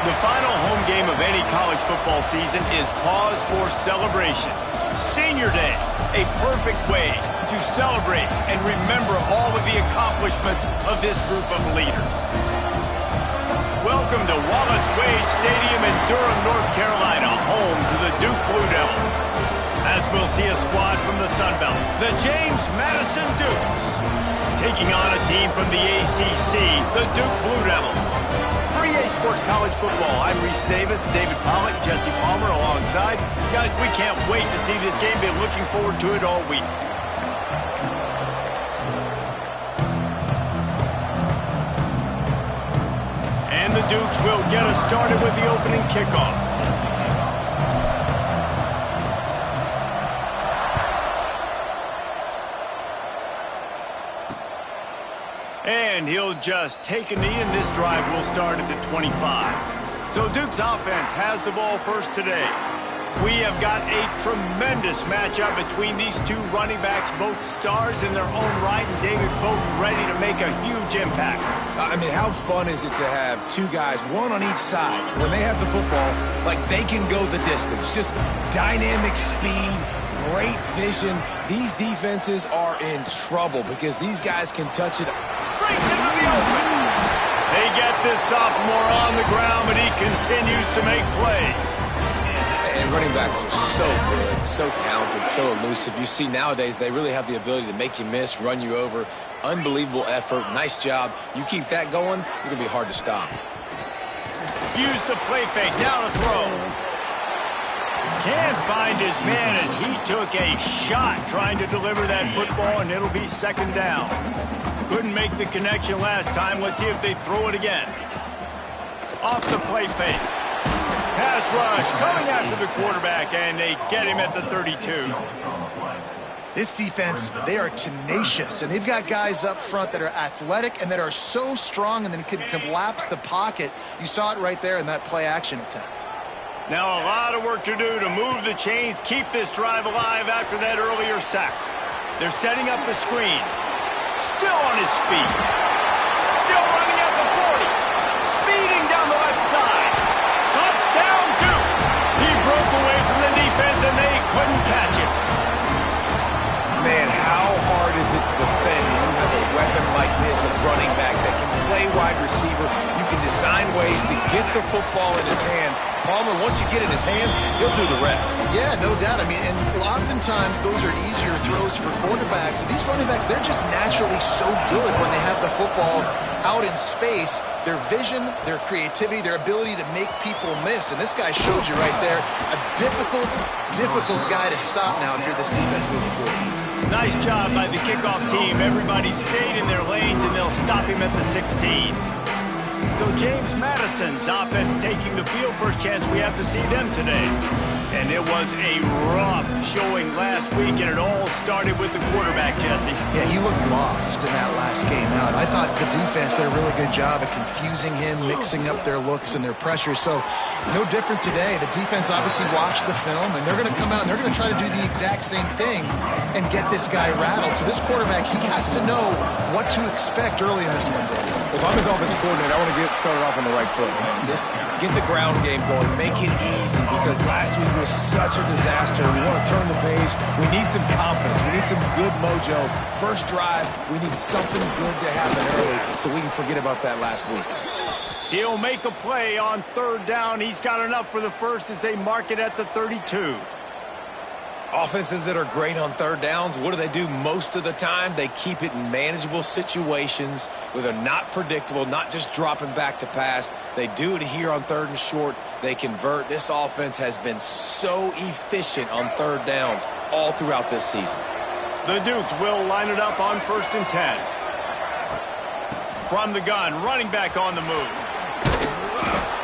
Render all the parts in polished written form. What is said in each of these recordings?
The final home game of any college football season is cause for celebration. Senior Day, a perfect way to celebrate and remember all of the accomplishments of this group of leaders. Welcome to Wallace Wade Stadium in Durham, North Carolina, home to the Duke Blue Devils. As we'll see a squad from the Sun Belt, the James Madison Dukes, taking on a team from the ACC, the Duke Blue Devils. For EA Sports College Football, I'm Reese Davis, David Pollack, Jesse Palmer alongside. Guys, we can't wait to see this game. Been looking forward to it all week. And the Dukes will get us started with the opening kickoff. And he'll just take a knee, and this drive will start at the 25. So Duke's offense has the ball first today. We have got a tremendous matchup between these two running backs, both stars in their own right, and David, both ready to make a huge impact. I mean, how fun is it to have two guys, one on each side, when they have the football, like they can go the distance. Just dynamic speed, great vision. These defenses are in trouble because these guys can touch it. Breaks into the open. They get this sophomore on the ground, but he continues to make plays. And running backs are so good, so talented, so elusive. You see nowadays they really have the ability to make you miss, run you over. Unbelievable effort. Nice job. You keep that going, you're going to be hard to stop. Use the play fake. Now to throw. Can't find his man as he took a shot trying to deliver that football, and it'll be second down. Couldn't make the connection last time. Let's see if they throw it again. Off the play fake. Pass rush coming after the quarterback, and they get him at the 32. This defense, they are tenacious, and they've got guys up front that are athletic and that are so strong and then can collapse the pocket. You saw it right there in that play-action attempt. Now a lot of work to do to move the chains, keep this drive alive after that earlier sack. They're setting up the screen. Still on his feet. Still running at the 40. Speeding down the left side. Touchdown Duke. He broke away from the defense and they couldn't catch him. Man, how hard is it to defend when you have a weapon like this, a running back that can play wide receiver? You can design ways to get the football in his hand. Palmer, once you get in his hands, he'll do the rest. Yeah, no doubt. I mean, and oftentimes those are easier throws for quarterbacks. These running backs, they're just naturally so good when they have the football out in space. Their vision, their creativity, their ability to make people miss. And this guy showed you right there, a difficult guy to stop now if you're this defense moving forward. Nice job by the kickoff team. Everybody stayed in their lanes, and they'll stop him at the 16. So James Madison's offense taking the field. First chance we have to see them today. And it was a rough showing last week, and it all started with the quarterback, Jesse. Yeah, he looked lost in that last game out. I thought the defense did a really good job of confusing him, mixing up their looks and their pressure. So no different today. The defense obviously watched the film, and they're going to come out and they're going to try to do the exact same thing and get this guy rattled. So this quarterback, he has to know what to expect early in this one. If I'm his offensive coordinator, I want to get started off on the right foot, man. Get the ground game going, make it easy, because last week was such a disaster. We want to turn the page. We need some confidence. We need some good mojo. First drive, we need something good to happen early so we can forget about that last week. He'll make a play on third down. He's got enough for the first as they mark it at the 32. Offenses that are great on third downs, what do most of the time? They keep it in manageable situations where they're not predictable, not just dropping back to pass. They do it here on third and short. They convert. This offense has been so efficient on third downs all throughout this season. The Dukes will line it up on 1st and 10. From the gun, running back on the move.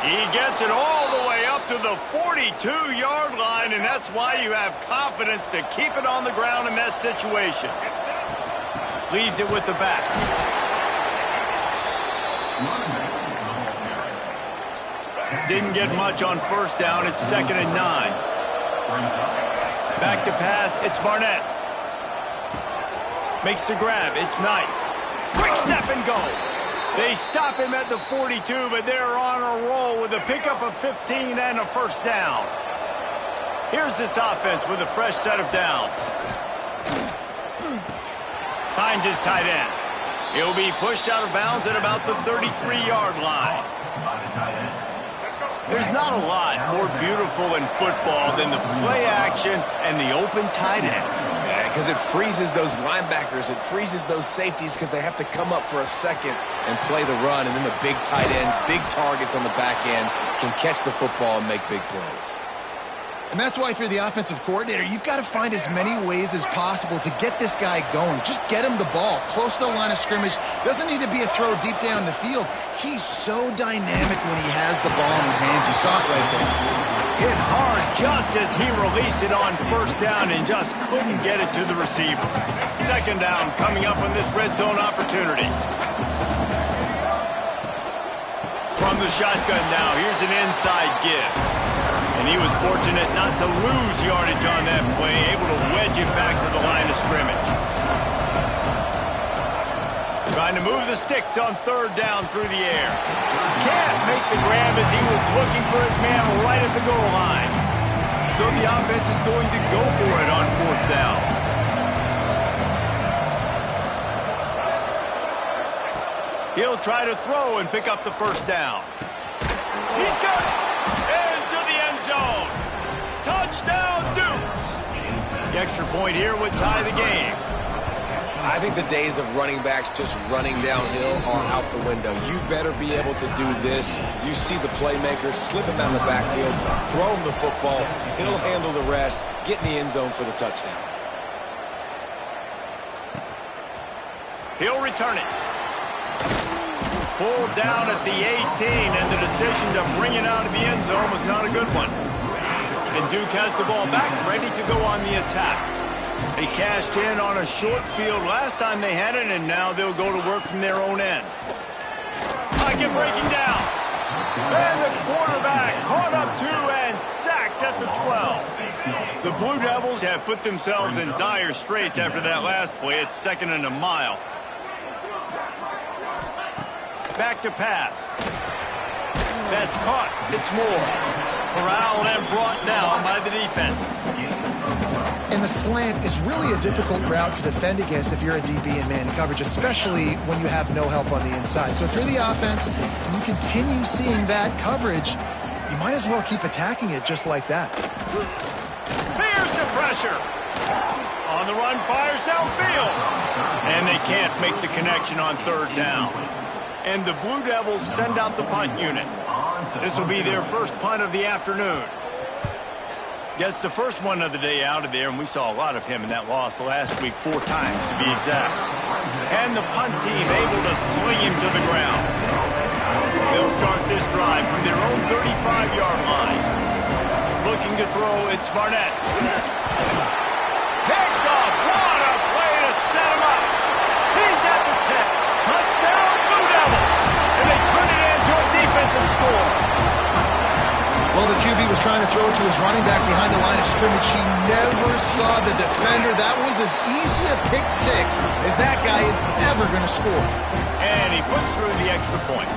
He gets it all the way up to the 42-yard line, and that's why you have confidence to keep it on the ground in that situation. Leaves it with the back. Didn't get much on first down. It's 2nd and 9. Back to pass. It's Barnett. Makes the grab. It's Knight. Quick step and go. They stop him at the 42, but they're on a roll with a pickup of 15 and a first down. Here's this offense with a fresh set of downs. Finds his tight end. He'll be pushed out of bounds at about the 33-yard line. There's not a lot more beautiful in football than the play action and the open tight end. Because it freezes those linebackers. It freezes those safeties because they have to come up for a second and play the run. And then the big tight ends, big targets on the back end can catch the football and make big plays. And that's why if you're the offensive coordinator, you've got to find as many ways as possible to get this guy going. Just get him the ball close to the line of scrimmage. Doesn't need to be a throw deep down the field. He's so dynamic when he has the ball in his hands. You saw it right there. Hit hard just as he released it on first down and just couldn't get it to the receiver. Second down coming up on this red zone opportunity. From the shotgun now, here's an inside give. And he was fortunate not to lose yardage on that play, able to wedge it back to the line of scrimmage. Trying to move the sticks on third down through the air. Can't make the grab as he was looking for his man right at the goal line. So the offense is going to go for it on fourth down. He'll try to throw and pick up the first down. He's got it! Into the end zone. Touchdown, Dukes! The extra point here would tie the game. I think the days of running backs just running downhill are out the window. You better be able to do this. You see the playmakers, slip him out of the backfield, throw him the football. He'll handle the rest, get in the end zone for the touchdown. He'll return it. Pulled down at the 18, and the decision to bring it out of the end zone was not a good one. And Duke has the ball back, ready to go on the attack. They cashed in on a short field last time they had it, and now they'll go to work from their own end. Pocket breaking down. And the quarterback caught up to and sacked at the 12. The Blue Devils have put themselves in dire straits after that last play. It's second and a mile. Back to pass. That's caught. It's Moore. Corralled and brought down by the defense. And the slant is really a difficult route to defend against if you're a DB in man coverage, especially when you have no help on the inside. So if you're the offense and you continue seeing that coverage, you might as well keep attacking it just like that. Here's the pressure. On the run, fires downfield. And they can't make the connection on third down. And the Blue Devils send out the punt unit. This will be their first punt of the afternoon. Gets the first one of the day out of there, and we saw a lot of him in that loss last week, 4 times to be exact. And the punt team able to sling him to the ground. They'll start this drive from their own 35-yard line. Looking to throw, it's Barnett. Picked off, what a play to set him up. He's at the 10. Touchdown, Blue Devils. And they turn it into a defensive score. Well, the QB was trying to throw it to his running back behind the line of scrimmage. He never saw the defender. That was as easy a pick six as that guy is ever going to score. And he puts through the extra point.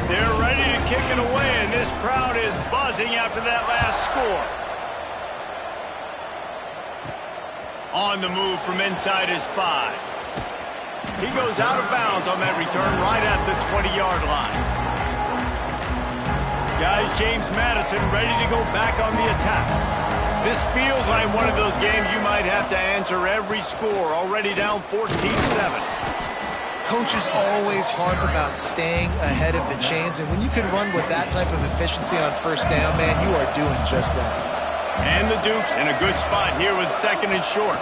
They're ready to kick it away, and this crowd is buzzing after that last score. On the move from inside his 5. He goes out of bounds on that return right at the 20-yard line. Guys, James Madison ready to go back on the attack. This feels like one of those games you might have to answer every score, already down 14-7. Coaches always harp about staying ahead of the chains, and when you can run with that type of efficiency on first down, man, you are doing just that. And the Dukes in a good spot here with second and short.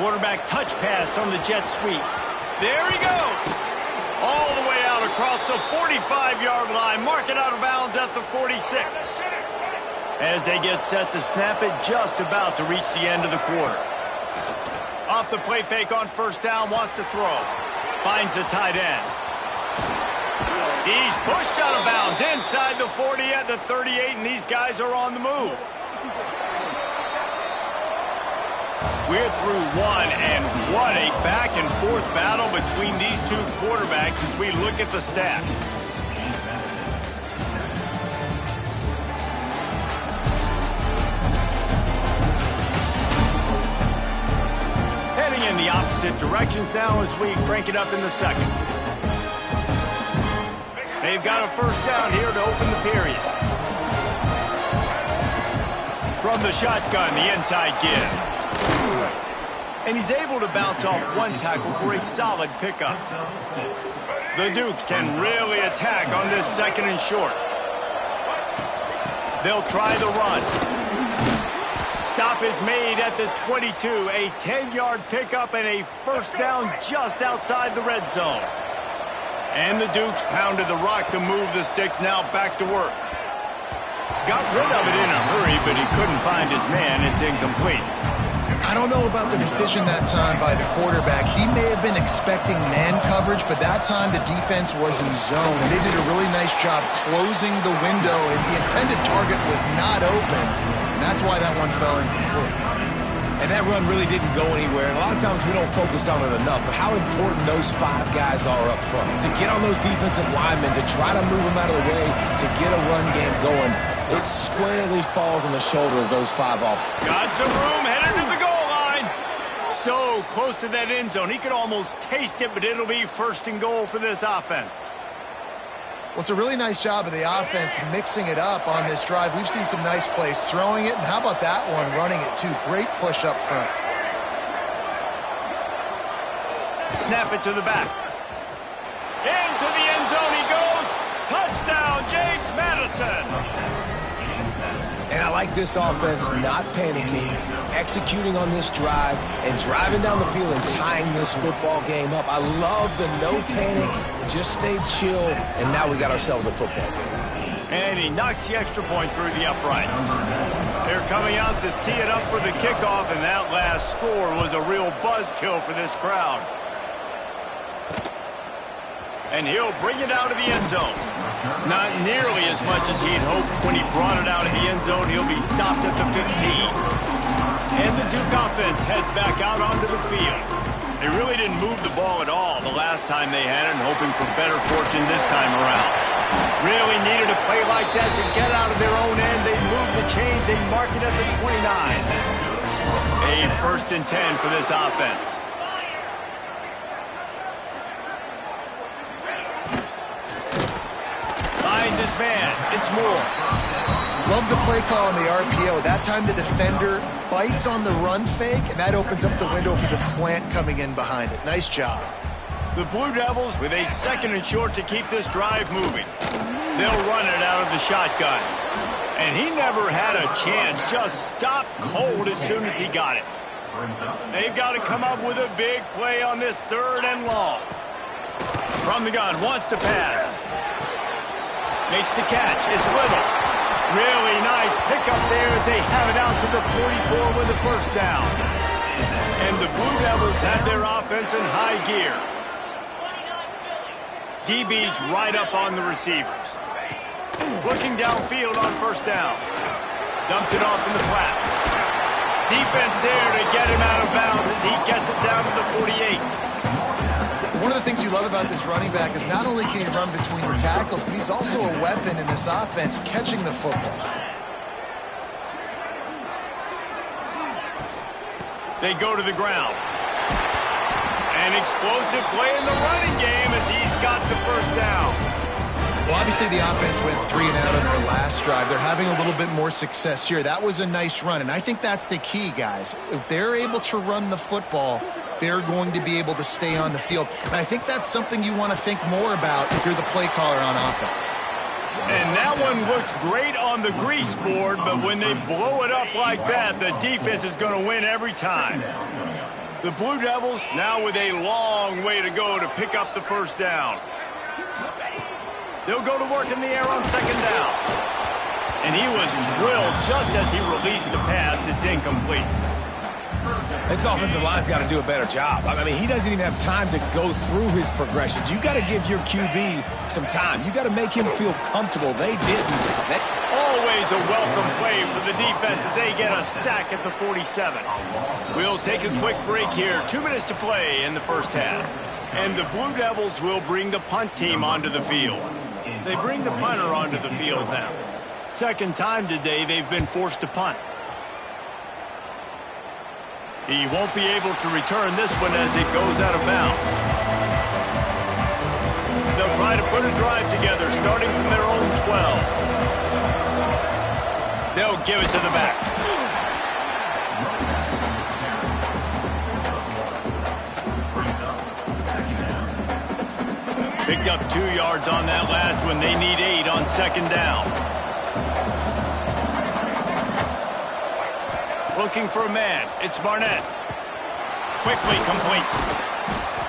Quarterback touch pass on the jet sweep. There he goes. All the way out across the 45-yard line. Mark it out of bounds at the 46. As they get set to snap it, just about to reach the end of the quarter. Off the play fake on first down, wants to throw. Finds the tight end. He's pushed out of bounds inside the 40 at the 38, and these guys are on the move. We're through one, and what a back-and-forth battle between these two quarterbacks as we look at the stats. Heading in the opposite directions now as we crank it up in the second. They've got a first down here to open the period. From the shotgun, the inside give. And he's able to bounce off one tackle for a solid pickup. The Dukes can really attack on this second and short. They'll try the run. Stop is made at the 22. A 10-yard pickup and a first down just outside the red zone. And the Dukes pounded the rock to move the sticks, now back to work. Got rid of it in a hurry, but he couldn't find his man. It's incomplete. I don't know about the decision that time by the quarterback. He may have been expecting man coverage, but that time the defense was in zone, and they did a really nice job closing the window, and the intended target was not open, and that's why that one fell incomplete. And that run really didn't go anywhere, and a lot of times we don't focus on it enough, but how important those 5 guys are up front. To get on those defensive linemen, to try to move them out of the way, to get a run game going, it squarely falls on the shoulder of those 5 off. Got some room, headed to the goal line. So close to that end zone. He could almost taste it, but it'll be first and goal for this offense. Well, it's a really nice job of the offense mixing it up on this drive. We've seen some nice plays throwing it, and how about that one running it too? Great push up front. Snap it to the back. Into the end zone he goes. Touchdown, James Madison. And I like this offense not panicking, executing on this drive, and driving down the field and tying this football game up. I love the no panic, just stay chill, and now we got ourselves a football game. And he knocks the extra point through the uprights. They're coming out to tee it up for the kickoff, and that last score was a real buzzkill for this crowd. And he'll bring it out of the end zone. Not nearly as much as he'd hoped when he brought it out of the end zone. He'll be stopped at the 15. And the Duke offense heads back out onto the field. They really didn't move the ball at all the last time they had it, and hoping for better fortune this time around. Really needed a play like that to get out of their own end. They move the chains. They mark it at the 29. A first and 10 for this offense. Finds his man. It's Moore. Love the play call on the RPO. That time the defender bites on the run fake, and that opens up the window for the slant coming in behind it. Nice job. The Blue Devils with a second and short to keep this drive moving. They'll run it out of the shotgun. And he never had a chance. Just stopped cold as soon as he got it. They've got to come up with a big play on this third and long. From the gun, wants to pass. Makes the catch. It's Little. Really nice pickup there as they have it out to the 44 with the first down. And the Blue Devils have their offense in high gear. DB's right up on the receivers. Looking downfield on first down. Dumps it off in the flats. Defense there to get him out of bounds as he gets it down to the 48. One of the things you love about this running back is not only can he run between the tackles, but he's also a weapon in this offense catching the football. They go to the ground. An explosive play in the running game as he's got the first down. Well, obviously the offense went 3 and out on their last drive. They're having a little bit more success here. That was a nice run, and I think that's the key, guys. If they're able to run the football, they're going to be able to stay on the field. And I think that's something you want to think more about if you're the play caller on offense. And that one looked great on the grease board, but when they blow it up like that, the defense is going to win every time. The Blue Devils now with a long way to go to pick up the first down. They'll go to work in the air on second down. And he was drilled just as he released the pass. It's incomplete. This offensive line's got to do a better job. I mean, he doesn't even have time to go through his progressions. You got to give your QB some time. You got to make him feel comfortable. They didn't. Always a welcome play for the defense as they get a sack at the 47. We'll take a quick break here. 2 minutes to play in the first half. And the Blue Devils will bring the punt team onto the field. They bring the punter onto the field now. Second time today they've been forced to punt. He won't be able to return this one as it goes out of bounds. They'll try to put a drive together starting from their own 12. They'll give it to the back. Picked up 2 yards on that last one. They need 8 on second down. Looking for a man. It's Barnett. Quickly complete.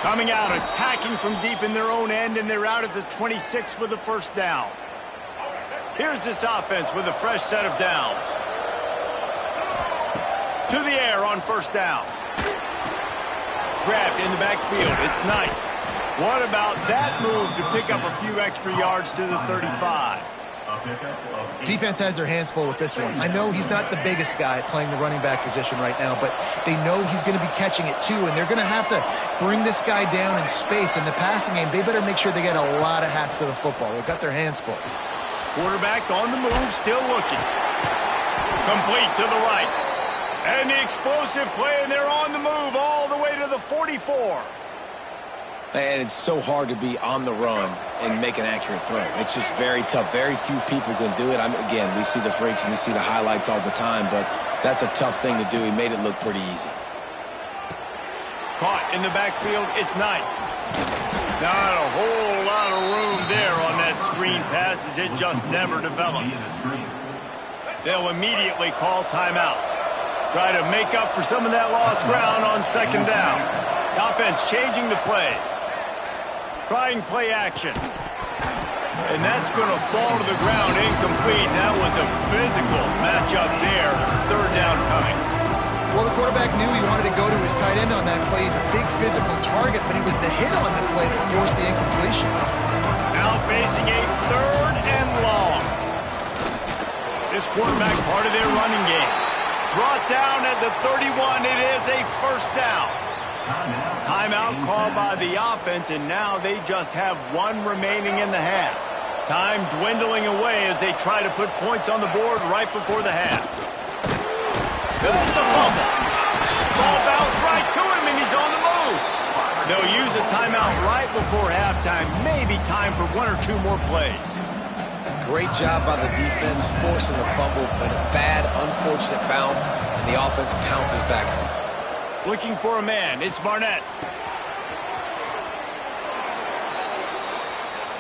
Coming out, attacking from deep in their own end, and they're out at the 26 with a first down. Here's this offense with a fresh set of downs. To the air on first down. Grabbed in the backfield. It's Knight. What about that move to pick up a few extra yards to the 35? Defense has their hands full with this one. I know he's not the biggest guy playing the running back position right now, but they know he's going to be catching it too, and they're going to have to bring this guy down in space. In the passing game, they better make sure they get a lot of hats to the football. They've got their hands full. Quarterback on the move, still looking. Complete to the right. And the explosive play, and they're on the move all the way to the 44. Man, it's so hard to be on the run and make an accurate throw. It's just very tough. Very few people can do it. Again, we see the freaks and we see the highlights all the time, but that's a tough thing to do. He made it look pretty easy. Caught in the backfield, it's Knight. Not a whole lot of room there on that screen pass as it just never developed. They'll immediately call timeout. Try to make up for some of that lost ground on second down. Offense changing the play. Trying play action. And that's going to fall to the ground incomplete. That was a physical matchup there. Third down coming. Well, the quarterback knew he wanted to go to his tight end on that play. He's a big physical target, but he was the hit on the play that forced the incompletion. Now facing a third and long. This quarterback part of their running game. Brought down at the 31. It is a first down. Timeout called by the offense, and now they just have 1 remaining in the half. Time dwindling away as they try to put points on the board right before the half. That's a fumble. Ball bounced right to him, and he's on the move. They'll use a timeout right before halftime. Maybe time for 1 or 2 more plays. Great job by the defense forcing the fumble, but a bad, unfortunate bounce, and the offense pounces back on it. Looking for a man. It's Barnett.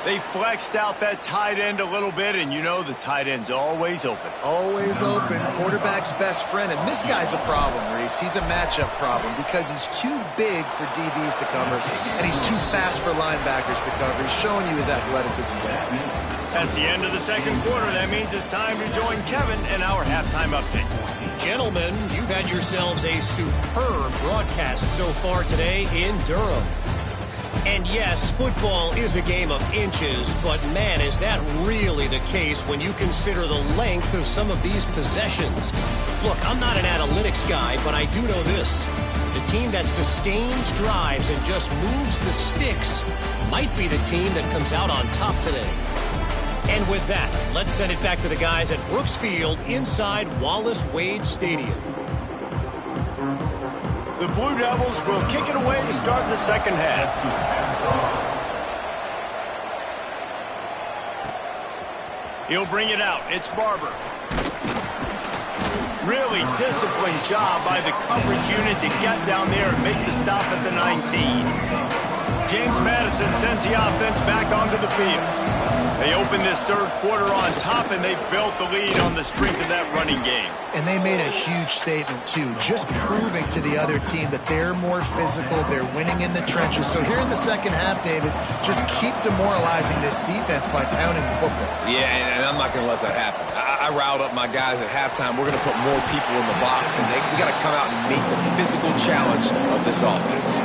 They flexed out that tight end a little bit, and you know the tight end's always open. Always open. Quarterback's best friend. And this guy's a problem, Reese. He's a matchup problem because he's too big for DBs to cover, and he's too fast for linebackers to cover. He's showing you his athleticism there. That's the end of the second quarter. That means it's time to join Kevin in our halftime update. Gentlemen, you've had yourselves a superb broadcast so far today in Durham. And yes, football is a game of inches, but man, is that really the case when you consider the length of some of these possessions. Look, I'm not an analytics guy, but I do know this. The team that sustains drives and just moves the sticks might be the team that comes out on top today. And with that, let's send it back to the guys at Brooks Field inside Wallace Wade Stadium. The Blue Devils will kick it away to start the second half. He'll bring it out. It's Barber. Really disciplined job by the coverage unit to get down there and make the stop at the 19. James Madison sends the offense back onto the field. They open this third quarter on top, and they built the lead on the strength of that running game. And they made a huge statement, too, just proving to the other team that they're more physical, they're winning in the trenches. So here in the second half, David, just keep demoralizing this defense by pounding the football. Yeah, and I'm not going to let that happen. I riled up my guys at halftime. We're going to put more people in the box, and we got to come out and meet the physical challenge of this offense.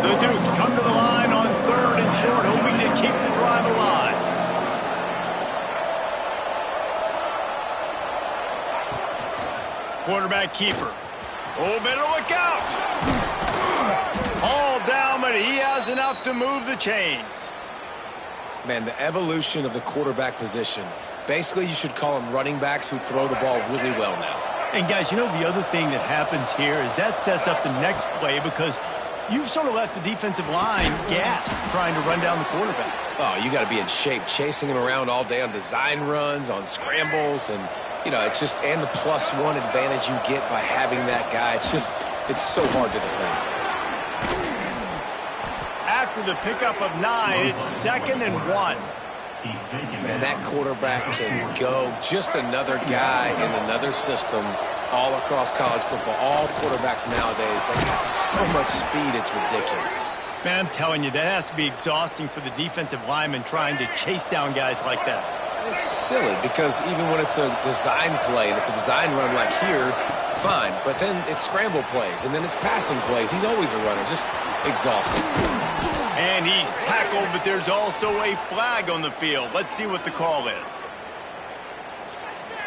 The Dukes come to the line on third and short, hoping to keep the drive alive. quarterback keeper. Oh, better look out. All down, but he has enough to move the chains. Man, the evolution of the quarterback position. Basically, you should call them running backs who throw the ball really well now. And guys, you know, the other thing that happens here is that sets up the next play because you've sort of left the defensive line gassed trying to run down the quarterback. Oh, you got to be in shape, chasing him around all day on design runs, on scrambles, and, you know, it's just, and the +1 advantage you get by having that guy. It's so hard to defend. After the pickup of 9, it's 2nd and 1. Man, that quarterback can go. Just another guy in another system all across college football. All quarterbacks nowadays, they got so much speed, it's ridiculous. Man, I'm telling you, that has to be exhausting for the defensive lineman trying to chase down guys like that. It's silly because even when it's a design play and it's a design run like here, fine. But then it's scramble plays and then it's passing plays. He's always a runner, just exhausting. And he's tackled, but there's also a flag on the field. Let's see what the call is.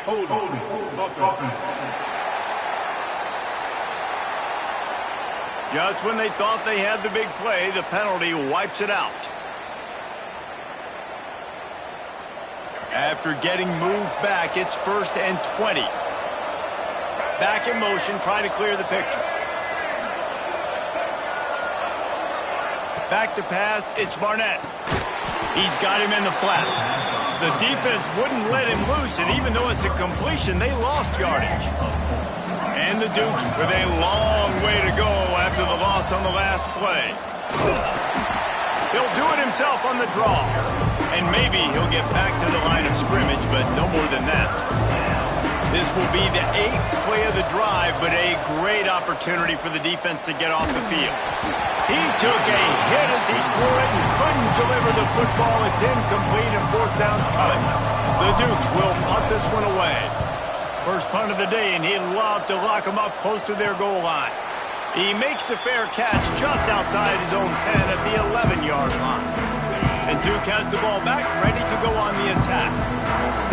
Hold. Just when they thought they had the big play, the penalty wipes it out. After getting moved back, it's 1st and 20. Back in motion, trying to clear the picture. Back to pass, it's Barnett. He's got him in the flat. The defense wouldn't let him loose, and even though it's a completion, they lost yardage. And the Dukes with a long way to go after the loss on the last play. He'll do it himself on the draw. And maybe he'll get back to the line of scrimmage, but no more than that. This will be the 8th play of the drive, but a great opportunity for the defense to get off the field. He took a hit as he threw it and couldn't deliver the football. It's incomplete and 4th down's coming. The Dukes will punt this one away. First punt of the day, and he'd love to lock them up close to their goal line. He makes the fair catch just outside his own 10 at the 11-yard line. And Duke has the ball back, ready to go on the attack.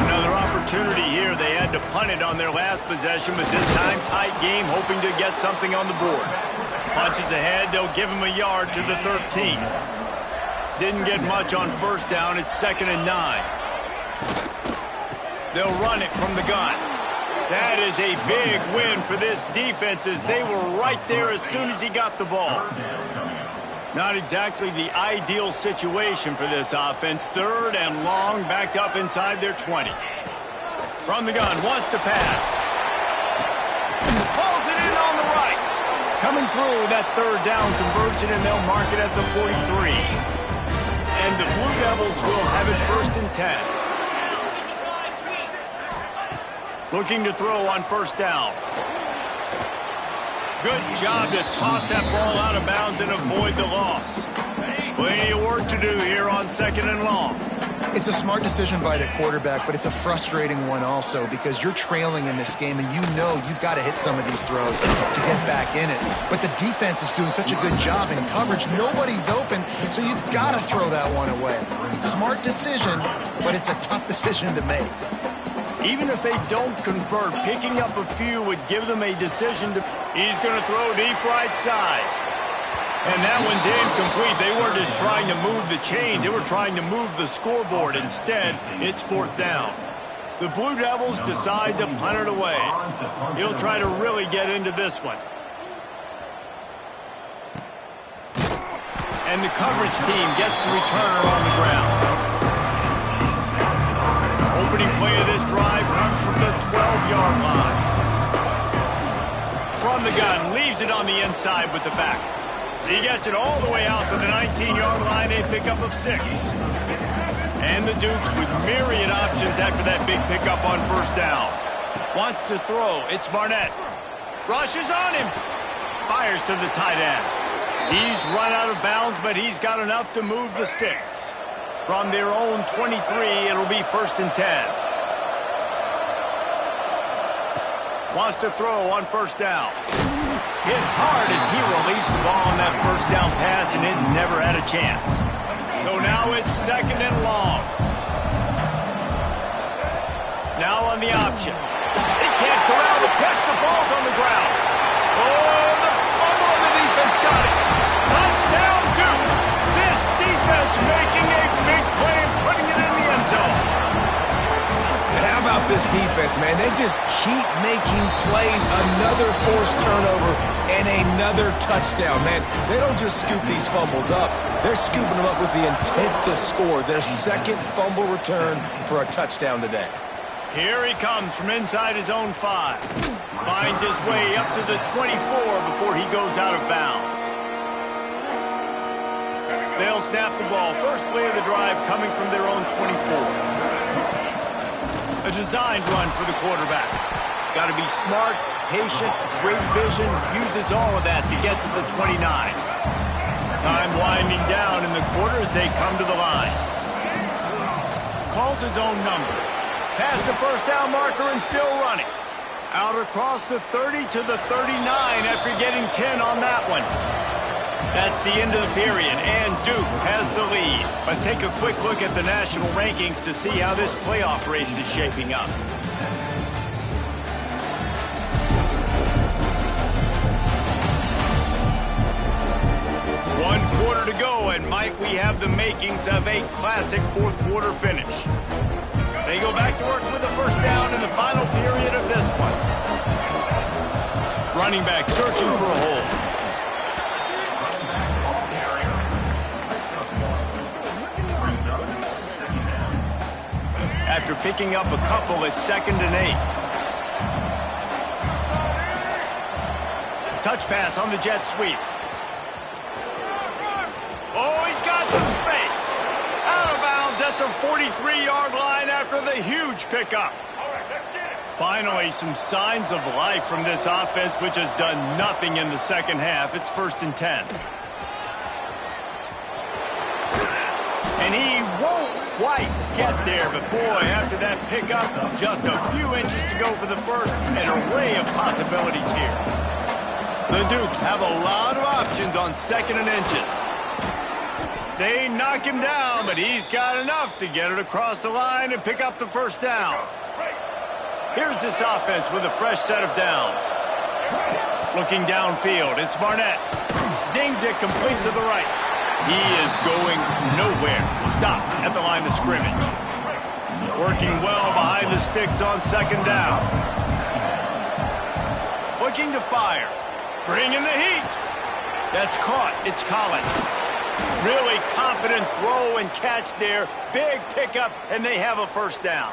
Another opportunity here. They had to punt it on their last possession, but this time tight game, hoping to get something on the board. Punches ahead, they'll give him a yard to the 13. Didn't get much on 1st down. It's 2nd and 9. They'll run it from the gun. That is a big win for this defense as they were right there as soon as he got the ball. Not exactly the ideal situation for this offense. 3rd and long, backed up inside their 20. From the gun, wants to pass. Pulls it in on the right. Coming through that 3rd down conversion, and they'll mark it at the 43. And the Blue Devils will have it 1st and 10. Looking to throw on 1st down. Good job to toss that ball out of bounds and avoid the loss. Plenty of work to do here on 2nd and long. It's a smart decision by the quarterback, but it's a frustrating one also because you're trailing in this game and you know you've got to hit some of these throws to get back in it. But the defense is doing such a good job in coverage. Nobody's open, so you've got to throw that one away. Smart decision, but it's a tough decision to make. Even if they don't convert, picking up a few would give them a decision to... He's going to throw deep right side. And that one's incomplete. They weren't just trying to move the chains. They were trying to move the scoreboard. Instead, it's 4th down. The Blue Devils decide to punt it away. He'll try to really get into this one. And the coverage team gets the returner on the ground. Opening play of this drive comes from the 12-yard line. From the gun, leaves it on the inside with the back. He gets it all the way out to the 19-yard line, a pickup of 6. And the Dukes with myriad options after that big pickup on 1st down. Wants to throw, it's Barnett. Rushes on him. Fires to the tight end. He's run out of bounds, but he's got enough to move the sticks. From their own 23, it'll be 1st and 10. Wants to throw on 1st down. Hit hard as he released the ball on that 1st down pass, and it never had a chance. So now it's 2nd and long. Now on the option. They can't corral the Yes, the ball's on the ground. Oh, the fumble and the defense got it. Touchdown, Duke. This defense making a big play and putting it in the end zone. And how about this defense, man? They just keep making plays. Another forced turnover and another touchdown, man. They don't just scoop these fumbles up. They're scooping them up with the intent to score. Their second fumble return for a touchdown today. Here he comes from inside his own 5. Finds his way up to the 24 before he goes out of bounds. They'll snap the ball. First play of the drive coming from their own 24. A designed run for the quarterback. Got to be smart, patient, great vision, uses all of that to get to the 29. Time winding down in the quarter as they come to the line. Calls his own number. Past the first down marker and still running. Out across the 30 to the 39 after getting 10 on that one. That's the end of the period, and Duke has the lead. Let's take a quick look at the national rankings to see how this playoff race is shaping up. One quarter to go, and might we have the makings of a classic fourth quarter finish. They go back to work with the first down in the final period of this one. Running back searching for a hole. After picking up a couple, it's 2nd and 8. Touch pass on the jet sweep. Oh, he's got some space. Out of bounds at the 43-yard line after the huge pickup. Finally, some signs of life from this offense, which has done nothing in the second half. It's 1st and 10. And he won't quite get there, but boy, after that pickup, just a few inches to go for the first, an array of possibilities here. The Dukes have a lot of options on 2nd and inches. They knock him down, but he's got enough to get it across the line and pick up the first down. Here's this offense with a fresh set of downs. Looking downfield, it's Barnett. Zings it complete to the right. He is going nowhere. Stop at the line of scrimmage. Working well behind the sticks on 2nd down. Looking to fire. Bringing the heat. That's caught. It's Collins. Really confident throw and catch there. Big pickup, and they have a first down.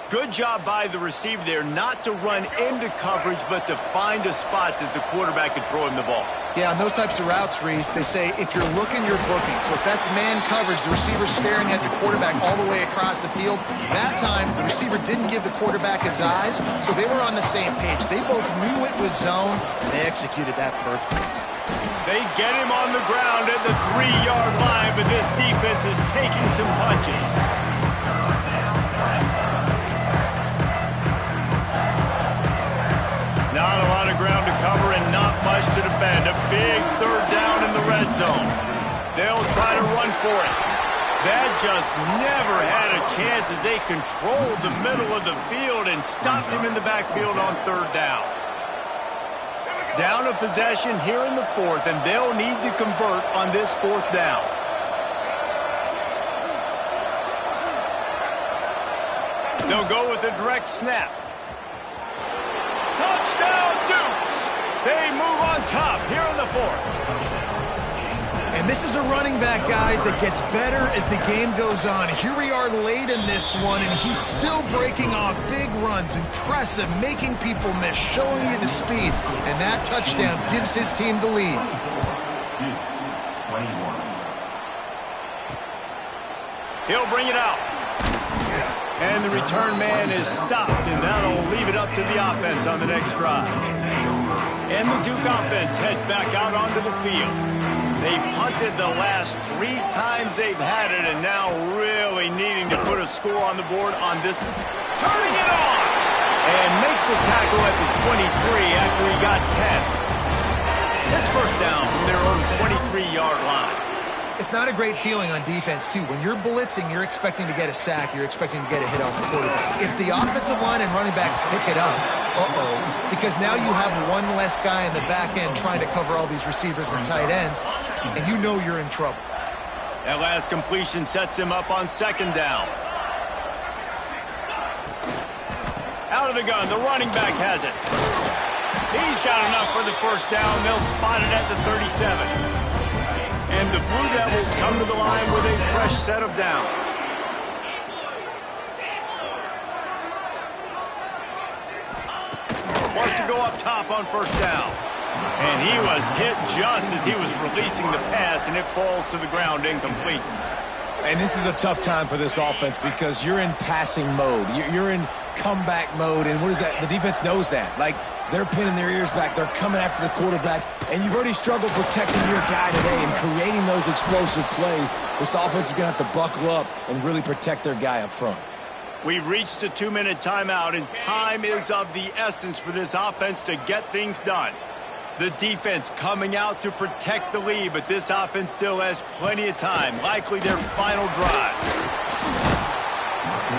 Good job by the receiver there not to run into coverage, but to find a spot that the quarterback can throw him the ball. Yeah, on those types of routes, Reese, they say if you're looking, you're booking. So if that's man coverage, the receiver's staring at the quarterback all the way across the field. That time, the receiver didn't give the quarterback his eyes, so they were on the same page. They both knew it was zone, and they executed that perfectly. They get him on the ground at the 3-yard line, but this defense is taking some punches. Not a lot of ground to cover and not much to defend. A big 3rd down in the red zone. They'll try to run for it. That just never had a chance as they controlled the middle of the field and stopped him in the backfield on 3rd down. Down a possession here in the 4th, and they'll need to convert on this 4th down. They'll go with a direct snap. Touchdown, Dukes! They move on top here in the 4th. And this is a running back, guys, that gets better as the game goes on. Here we are late in this one, and he's still breaking off big runs. Impressive, making people miss, showing you the speed. And that touchdown gives his team the lead. He'll bring it out. And the return man is stopped, and that'll leave it up to the offense on the next drive. And the Duke offense heads back out onto the field. They've punted the last 3 times they've had it, and now really needing to put a score on the board on this. Turning it on! And makes the tackle at the 23 after he got 10. It's first down from their own 23-yard line. It's not a great feeling on defense, too. When you're blitzing, you're expecting to get a sack. You're expecting to get a hit on the quarterback. If the offensive line and running backs pick it up, because now you have one less guy in the back end trying to cover all these receivers and tight ends, and you know you're in trouble. That last completion sets him up on second down. Out of the gun, the running back has it. He's got enough for the first down. They'll spot it at the 37. And the Blue Devils come to the line with a fresh set of downs. Wants to go up top on first down. And he was hit just as he was releasing the pass, and it falls to the ground incomplete. And this is a tough time for this offense because you're in passing mode. You're in comeback mode, and what is that? The defense knows that. Like, they're pinning their ears back. They're coming after the quarterback, and you've already struggled protecting your guy today and creating those explosive plays. This offense is going to have to buckle up and really protect their guy up front. We've reached the 2-minute timeout, and time is of the essence for this offense to get things done. The defense coming out to protect the lead, but this offense still has plenty of time, likely their final drive.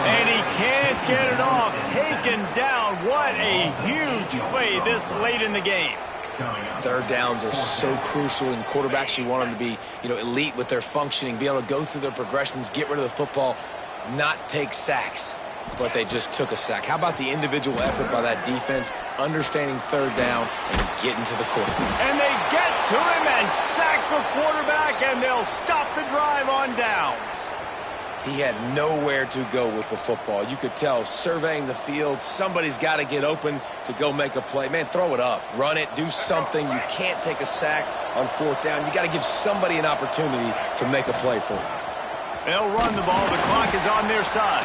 And he can't get it off. Taken down. What a huge play this late in the game. Third downs are so crucial, and quarterbacks, you want them to be, elite with their functioning, be able to go through their progressions, get rid of the football, not take sacks. But they just took a sack. How about the individual effort by that defense, understanding third down and getting to the quarterback? And they get to him and sack the quarterback, and they'll stop the drive on downs. He had nowhere to go with the football. You could tell, surveying the field, somebody's got to get open to go make a play. Man, throw it up, run it, do something. You can't take a sack on fourth down. You got to give somebody an opportunity to make a play for you. They'll run the ball. The clock is on their side.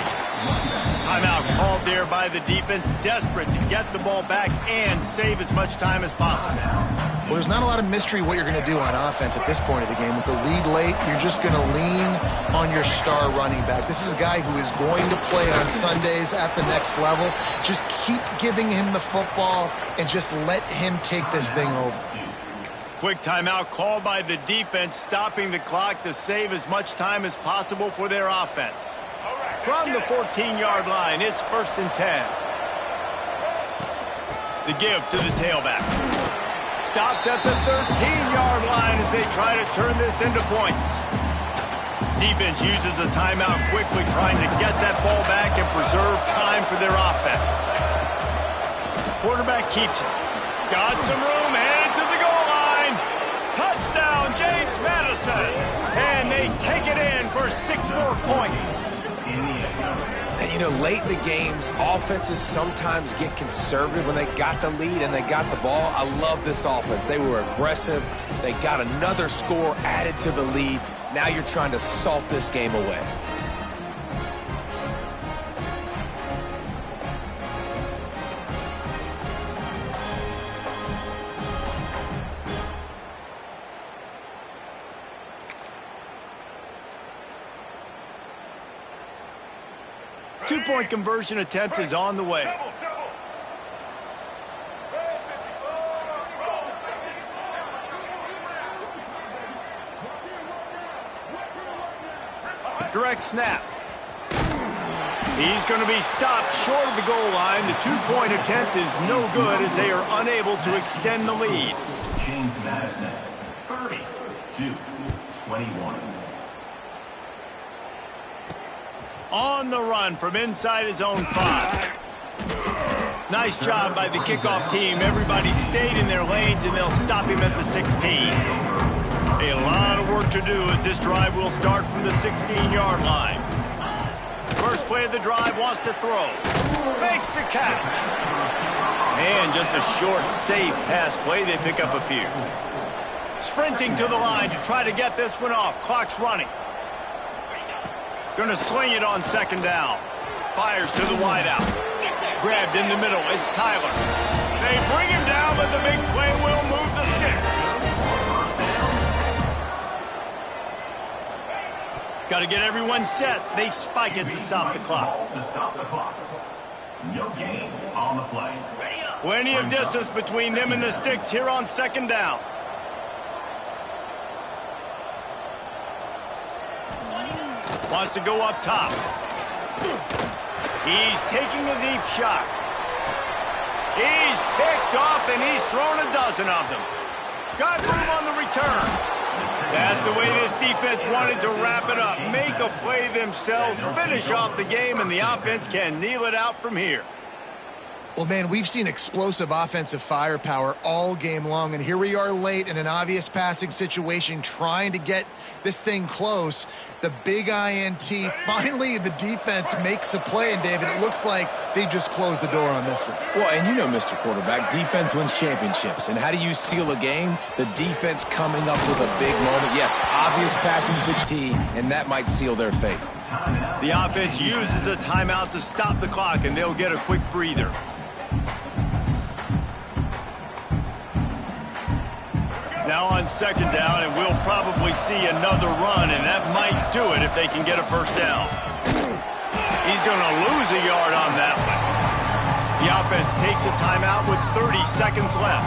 Timeout called there by the defense, desperate to get the ball back and save as much time as possible. Well, there's not a lot of mystery what you're going to do on offense at this point of the game. With the lead late, you're just going to lean on your star running back. This is a guy who is going to play on Sundays at the next level. Just keep giving him the football and just let him take this thing over. Quick timeout called by the defense, stopping the clock to save as much time as possible for their offense. From the 14-yard line, it's 1st and 10. The give to the tailback. Stopped at the 13-yard line as they try to turn this into points. Defense uses a timeout quickly, trying to get that ball back and preserve time for their offense. Quarterback keeps it. Got some room, headed to the goal line. Touchdown, James Madison. And they take it in for 6 more points. And, late in the games, offenses sometimes get conservative when they got the lead and they got the ball. I love this offense. They were aggressive. They got another score added to the lead. Now you're trying to salt this game away. Two-point conversion attempt is on the way. Direct snap. He's going to be stopped short of the goal line. The two-point attempt is no good as they are unable to extend the lead. James Madison, 32-21. On the run from inside his own 5. Nice job by the kickoff team. Everybody stayed in their lanes, and they'll stop him at the 16. A lot of work to do as this drive will start from the 16-yard line. First play of the drive, wants to throw. Makes the catch. And just a short, safe pass play. They pick up a few. Sprinting to the line to try to get this one off. Clock's running. Going to sling it on second down. Fires to the wideout. Grabbed in the middle. It's Tyler. They bring him down, but the big play will move the sticks. Got to get everyone set. They spike it to stop the clock. No gain on the play. Plenty of distance between them and the sticks here on second down. Wants to go up top. He's taking a deep shot. He's picked off, and he's thrown a dozen of them. Got room on the return. That's the way this defense wanted to wrap it up. Make a play themselves, finish off the game, and the offense can kneel it out from here. Well, man, we've seen explosive offensive firepower all game long, and here we are late in an obvious passing situation trying to get this thing close. The big INT, finally the defense makes a play, and David, it looks like they just closed the door on this one. Well, and you know, Mr. Quarterback, defense wins championships. And how do you seal a game? The defense coming up with a big moment. Yes, obvious passing situation, and that might seal their fate. The offense uses a timeout to stop the clock, and they'll get a quick breather. Now on second down, and we'll probably see another run, and that might do it if they can get a first down. He's going to lose a yard on that one. The offense takes a timeout with 30 seconds left.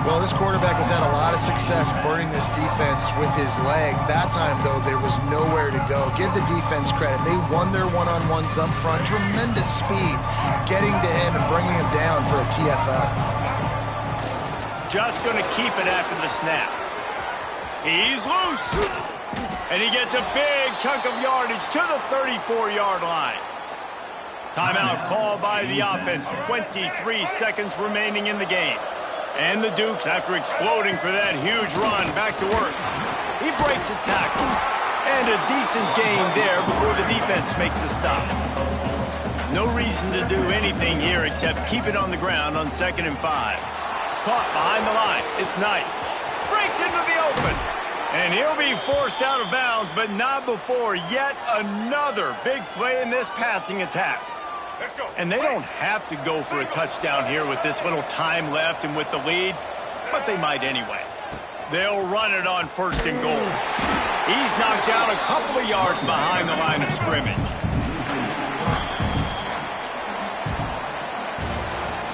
Well, this quarterback has had a lot of success burning this defense with his legs. That time, though, there was nowhere to go. Give the defense credit. They won their one-on-ones up front. Tremendous speed getting to him and bringing him down for a TFL. Just going to keep it after the snap. He's loose. And he gets a big chunk of yardage to the 34-yard line. Timeout called by the offense. 23 seconds remaining in the game. And the Dukes, after exploding for that huge run, back to work. He breaks a tackle. And a decent gain there before the defense makes the stop. No reason to do anything here except keep it on the ground on 2nd and 5. Caught behind the line. It's Knight. Breaks into the open. And he'll be forced out of bounds, but not before yet another big play in this passing attack. Let's go. And they don't have to go for a touchdown here with this little time left and with the lead, but they might anyway. They'll run it on 1st and goal. He's knocked down a couple of yards behind the line of scrimmage.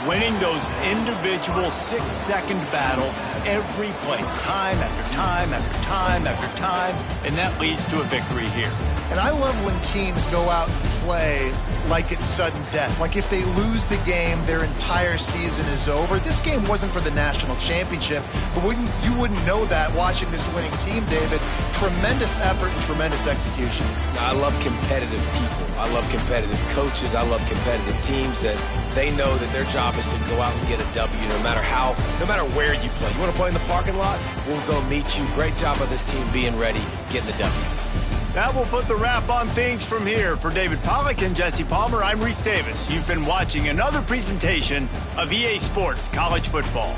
Winning those individual 6-second battles every play, time after time after time after time, and that leads to a victory here. And I love when teams go out and play like it's sudden death. Like if they lose the game, their entire season is over. This game wasn't for the national championship, but you wouldn't know that watching this winning team, David. Tremendous effort and tremendous execution. I love competitive people. I love competitive coaches. I love competitive teams that they know that their job is to go out and get a W no matter where you play. You want to play in the parking lot? We'll go meet you. Great job of this team being ready, getting the W. That will put the wrap on things from here. For David Pollack and Jesse Palmer, I'm Reese Davis. You've been watching another presentation of EA Sports College Football.